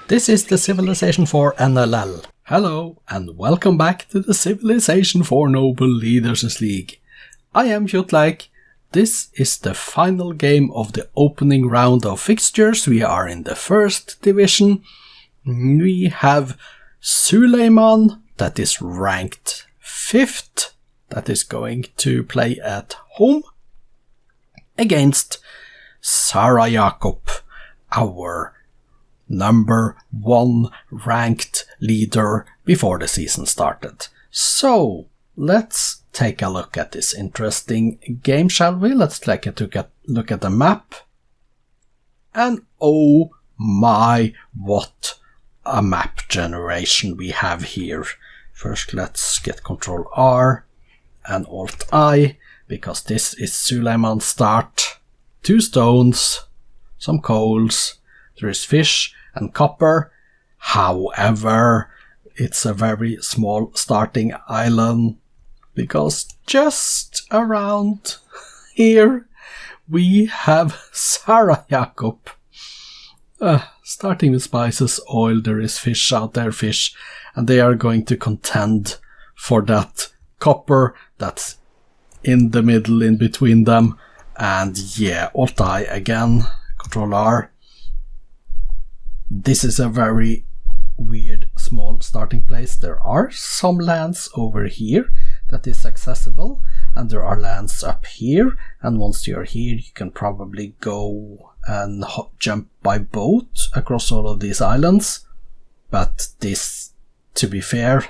This is the Civilization 4 NLL. Hello and welcome back to the Civilization 4 Noble Leaders League. I am Kjotleik. This is the final game of the opening round of fixtures. We are in the first division. We have Suleiman, that is ranked 5th, that is going to play at home against Zara Yaqob, our number 1 ranked leader before the season started. So, let's take a look at this interesting game, shall we? Let's take a look at the map. And oh my, what a map generation we have here. First, let's get Ctrl R and Alt I, because this is Suleiman's start. 2 stones, some coals, there is fish and copper. However, it's a very small starting island, because just around here we have Zara Yaqob. Starting with spices, oil, there is fish out there, and they are going to contend for that copper that's in the middle, in between them. And yeah, Alt I again, Ctrl R. This is a very weird small starting place. There are some lands over here that is accessible, and there are lands up here, and once you're here you can probably go and jump by boat across all of these islands. But this, to be fair,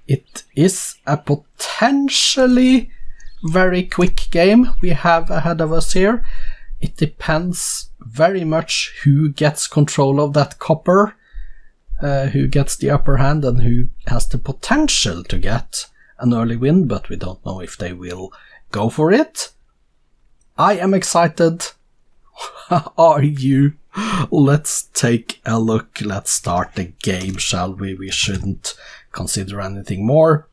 it is a potentially very quick game we have ahead of us here. It depends very much who gets control of that copper, who gets the upper hand and who has the potential to get an early win, but we don't know if they will go for it. I am excited. Are you? Let's take a look. Let's start the game, shall we? We shouldn't consider anything more.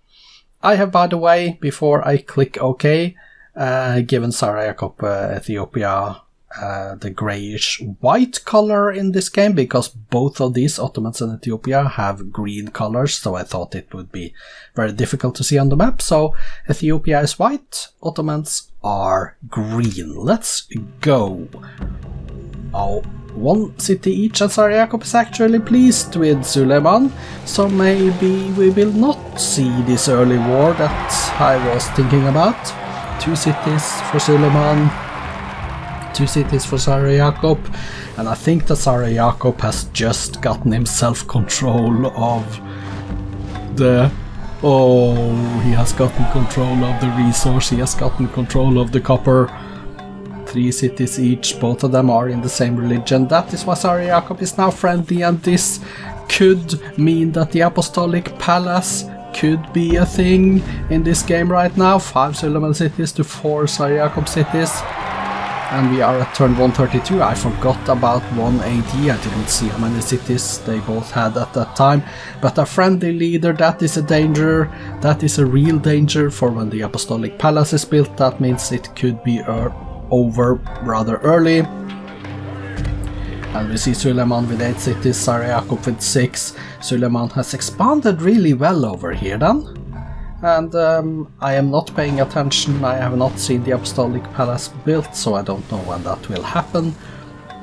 I have, by the way, before I click OK, given Zara Yaqob Ethiopia the greyish white color in this game, because both of these, Ottomans and Ethiopia, have green colors, so I thought it would be very difficult to see on the map. So Ethiopia is white, Ottomans are green. Let's go. Oh, 1 city each, and Zara Yaqob is actually pleased with Suleiman, so maybe we will not see this early war that I was thinking about. 2 cities for Suleiman, 2 cities for Zara Yaqob, and I think that Zara Yaqob has just gotten himself control of the... Oh, he has gotten control of the resource, he has gotten control of the copper. 3 cities each, both of them are in the same religion. That is why Zara Yaqob is now friendly, and this could mean that the Apostolic Palace could be a thing in this game right now. 5 Suleiman cities to 4 Zara Yaqob cities. And we are at turn 132. I forgot about 180. I didn't see how many cities they both had at that time. But a friendly leader, that is a danger. That is a real danger for when the Apostolic Palace is built. That means it could be over rather early. And we see Suleiman with 8 cities, Zara Yaqob with 6. Suleiman has expanded really well over here then. And I am not paying attention. I have not seen the Apostolic Palace built, so I don't know when that will happen.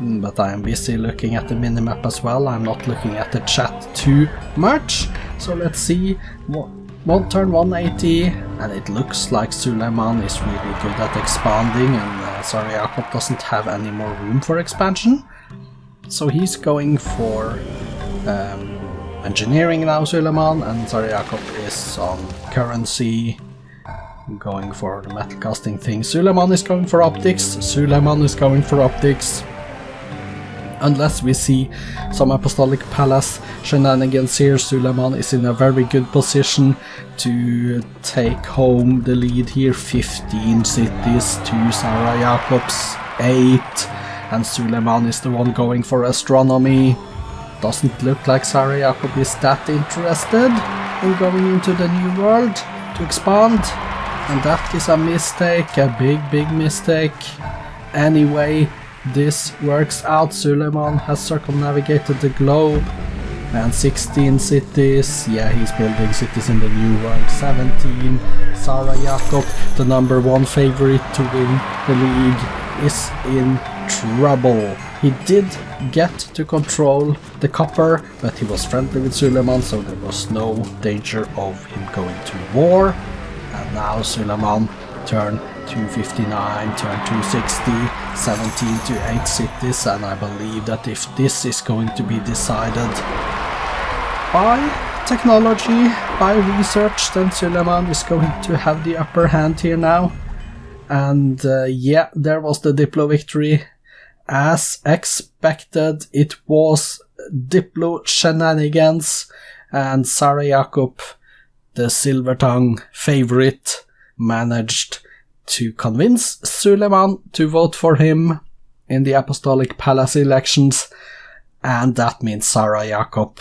But I am busy looking at the minimap as well. I'm not looking at the chat too much. So let's see. One turn 180, and it looks like Suleiman is really good at expanding, and Zara Yaqob doesn't have any more room for expansion. So he's going for engineering now, Suleiman, and Zara Yaqob is on currency, going for the metal casting thing. Suleiman is going for optics, Suleiman is going for optics. Unless we see some Apostolic Palace shenanigans here, Suleiman is in a very good position to take home the lead here. 15 cities to Zara Yaqob's 8, and Suleiman is the one going for astronomy. Doesn't look like Zara Yaqob is that interested in going into the new world to expand, and that is a mistake, a big mistake. Anyway, this works out. Suleiman has circumnavigated the globe and 16 cities. Yeah, he's building cities in the New World. 17. Zara Yaqob, the number 1 favorite to win the league, is in trouble. He did get to control the copper, but he was friendly with Suleiman, so there was no danger of him going to war. And now Suleiman turn 259, turn 260, 17 to 8 cities, and I believe that if this is going to be decided by technology, by research, then Suleiman is going to have the upper hand here now. And yeah, there was the Diplo victory. As expected, it was Diplo shenanigans, and Zara Yaqob, the silver tongue favorite, managed to convince Suleiman to vote for him in the Apostolic Palace elections, and that means Zara Yaqob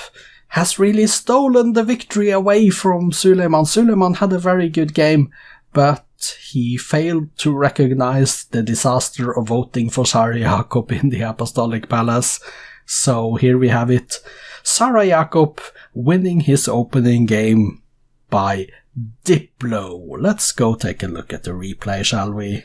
has really stolen the victory away from Suleiman. Suleiman had a very good game, but he failed to recognize the disaster of voting for Zara Yaqob in the Apostolic Palace. So here we have it. Zara Yaqob winning his opening game by Diplo. Let's go take a look at the replay, shall we?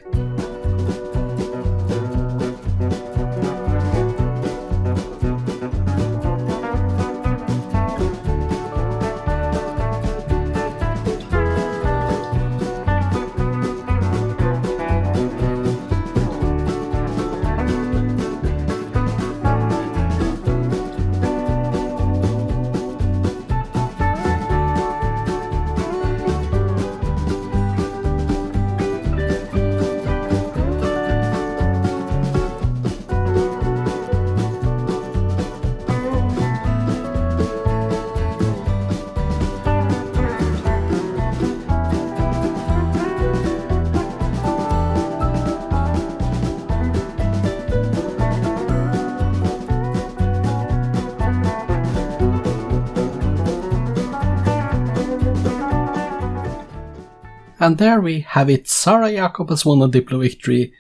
And there we have it. Zara Yaqob has won a Diplo victory.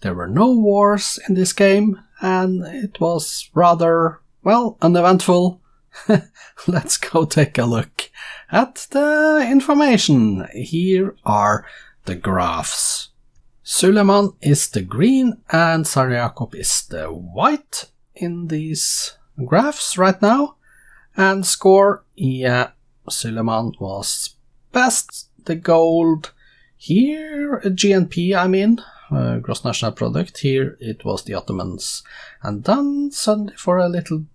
There were no wars in this game, and it was rather, well, uneventful. Let's go take a look at the information. Here are the graphs. Suleiman is the green and Zara Yaqob is the white in these graphs right now. And score, yeah, Suleiman was best. The gold here, GNP, I mean, gross national product. Here it was the Ottomans, and then suddenly for a little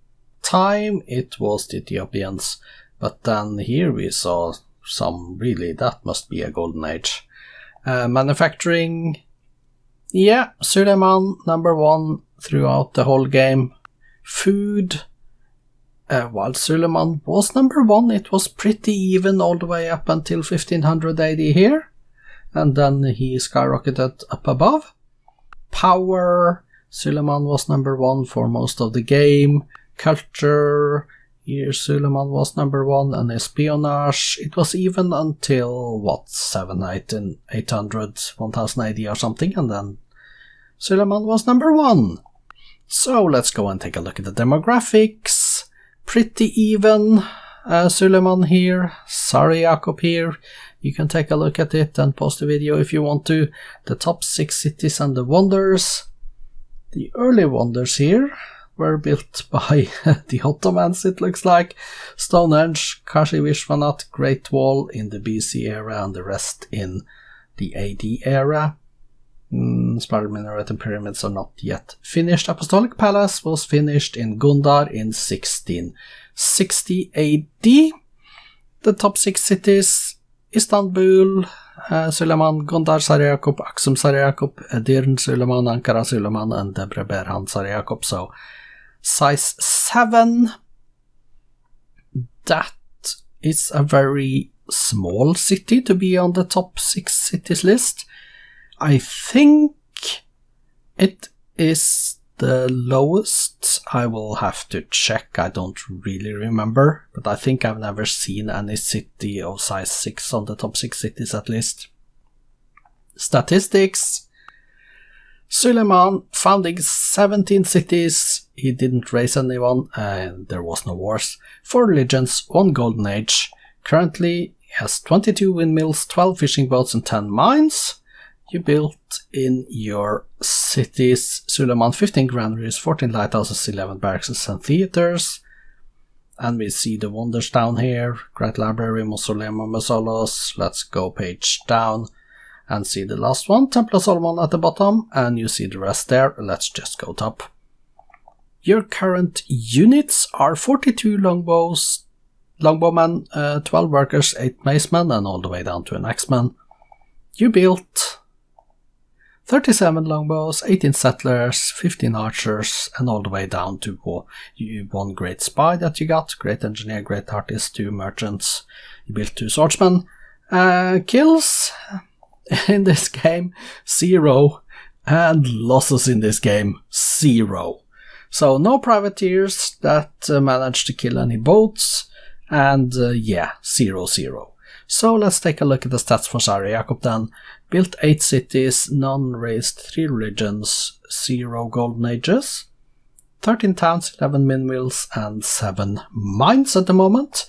time it was the Ethiopians, but then here we saw some really, that must be a golden age. Manufacturing, yeah, Suleiman number 1 throughout the whole game. Food, while Suleiman was number 1, it was pretty even all the way up until 1500 AD here, and then he skyrocketed up above. Power, Suleiman was number 1 for most of the game. Culture, here Suleiman was number 1, and espionage, it was even until, what, 800, 1000 AD or something, and then Suleiman was number 1. So let's go and take a look at the demographics. Pretty even. Suleiman here, Zara Yaqob here. You can take a look at it and pause the video if you want to. The top 6 cities and the wonders. The early wonders here were built by the Ottomans, it looks like. Stonehenge, Kashi Vishwanath, Great Wall in the BC era, and the rest in the AD era. Spiral minaret and pyramids are not yet finished. Apostolic Palace was finished in Gondar in 1660 AD. The top 6 cities: Istanbul, Suleiman, Gondar, Zara Yaqob, Aksum, Zara Yaqob, Edirne, Suleiman, Ankara, Suleiman, and Debre Berhan, Zara Yaqob. So size 7. That is a very small city to be on the top 6 cities list. I think it is the lowest. I will have to check, I don't really remember, but I think I've never seen any city of size 6 on the top 6 cities at least. Statistics. Suleiman founding 17 cities. He didn't raise anyone, and there was no wars. 4 religions, 1 golden age. Currently he has 22 windmills, 12 fishing boats and 10 mines. You built in your cities, Suleiman, 15 granaries, 14 lighthouses, 11 barracks and theaters. And we see the wonders down here. Great library, mausoleum of Masolos. Let's go page down and see the last one, Temple of Solomon at the bottom, and you see the rest there. Let's just go top. Your current units are 42 longbowmen, 12 workers, 8 macemen, and all the way down to an axeman. You built 37 longbows, 18 settlers, 15 archers, and all the way down to 1 great spy that you got, great engineer, great artist, 2 merchants. You built 2 swordsmen. Kills in this game 0, and losses in this game 0. So no privateers that managed to kill any boats, and yeah, 0-0. So let's take a look at the stats for Zara Yaqob then. Built 8 cities, none raised, 3 religions, 0 golden ages, 13 towns, 11 windmills and 7 mines at the moment.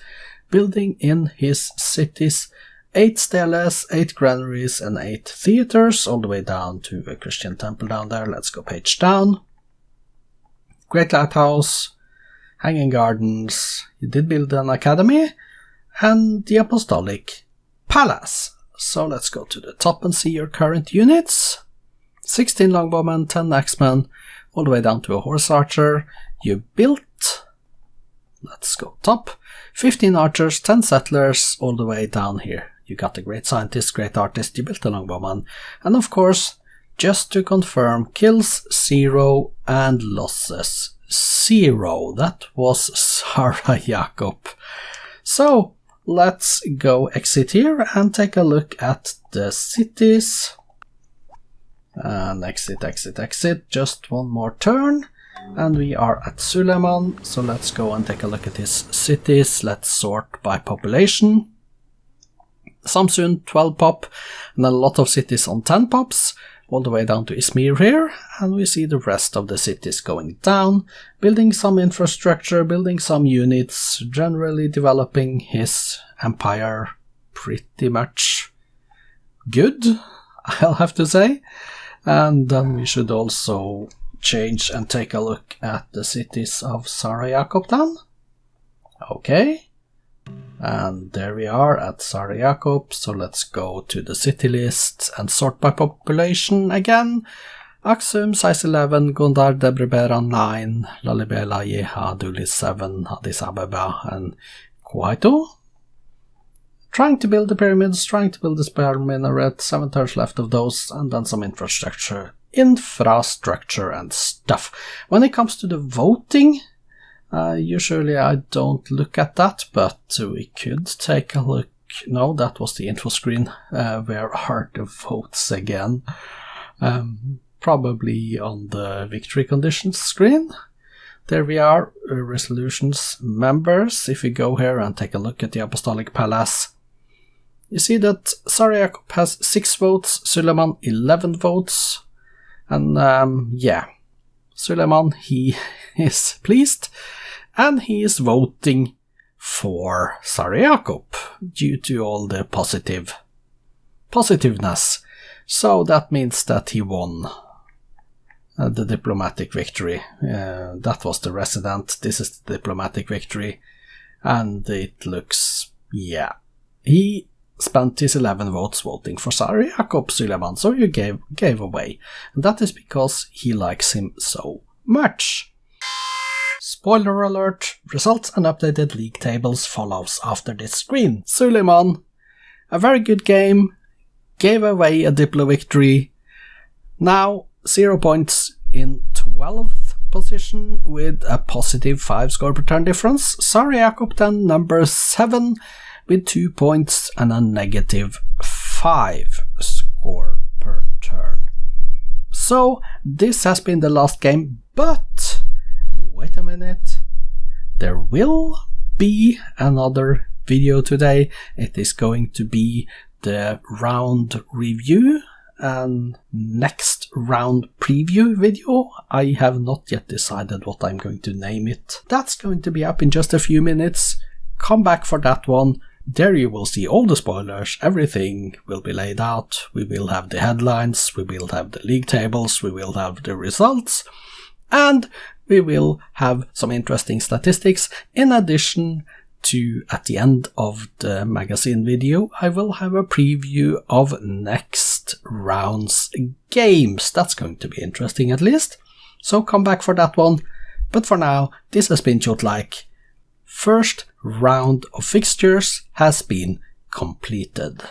Building in his cities 8 steles, 8 granaries and 8 theaters, all the way down to a Christian temple down there. Let's go page down. Great lighthouse, hanging gardens, you did build an academy, and the apostolic palace. So let's go to the top and see your current units. 16 longbowmen, 10 axemen, all the way down to a horse archer. You built, let's go top, 15 archers, 10 settlers, all the way down here. You got a great scientist, great artist, you built a longbowman. And of course, just to confirm, kills 0 and losses 0. That was Zara Yaqob. So let's go exit here and take a look at the cities. And exit, just one more turn. And we are at Suleiman, so let's go and take a look at his cities. Let's sort by population. Samsun 12 pop, and a lot of cities on 10 pops, all the way down to Izmir here, and we see the rest of the cities going down, building some infrastructure, building some units, generally developing his empire pretty much good, I'll have to say. And then we should also change and take a look at the cities of Zara Yaqob then. Okay. And there we are at Zara Yaqob, so let's go to the city list and sort by population again. Aksum, size 11, Gondar, Debrecen 9, Lalibela, Yeha, Duli 7, Addis Ababa and Quito. Trying to build the pyramids, trying to build the spire minaret, 7 turns left of those, and then some infrastructure and stuff. When it comes to the voting, usually I don't look at that, but we could take a look. No, that was the info screen. Where are the votes again? Probably on the victory conditions screen. There we are, resolutions members. If we go here and take a look at the Apostolic Palace, you see that Zara Yaqob has 6 votes, Suleiman 11 votes, and yeah, Suleiman, he is pleased. And he is voting for Zara Yaqob due to all the positiveness. So that means that he won the diplomatic victory. That was the resident. This is the diplomatic victory. And it looks, yeah, he spent his 11 votes voting for Zara Yaqob, Suleiman. So you gave away. And that is because he likes him so much. Spoiler alert, results and updated league tables follows after this screen. Suleiman, a very good game, gave away a Diplo victory. Now 0 points in 12th position with a positive 5 score per turn difference. Zara Yaqob then number 7 with 2 points and a negative 5 score per turn. So this has been the last game, but wait a minute, there will be another video today. It is going to be the round review an next round preview video. I have not yet decided what I'm going to name it. That's going to be up in just a few minutes. Come back for that one. There you will see all the spoilers, everything will be laid out. We will have the headlines, we will have the league tables, we will have the results, and we will have some interesting statistics. In addition to, at the end of the magazine video, I will have a preview of next round's games. That's going to be interesting at least. So come back for that one. But for now, this has been Kjotleik. First round of fixtures has been completed.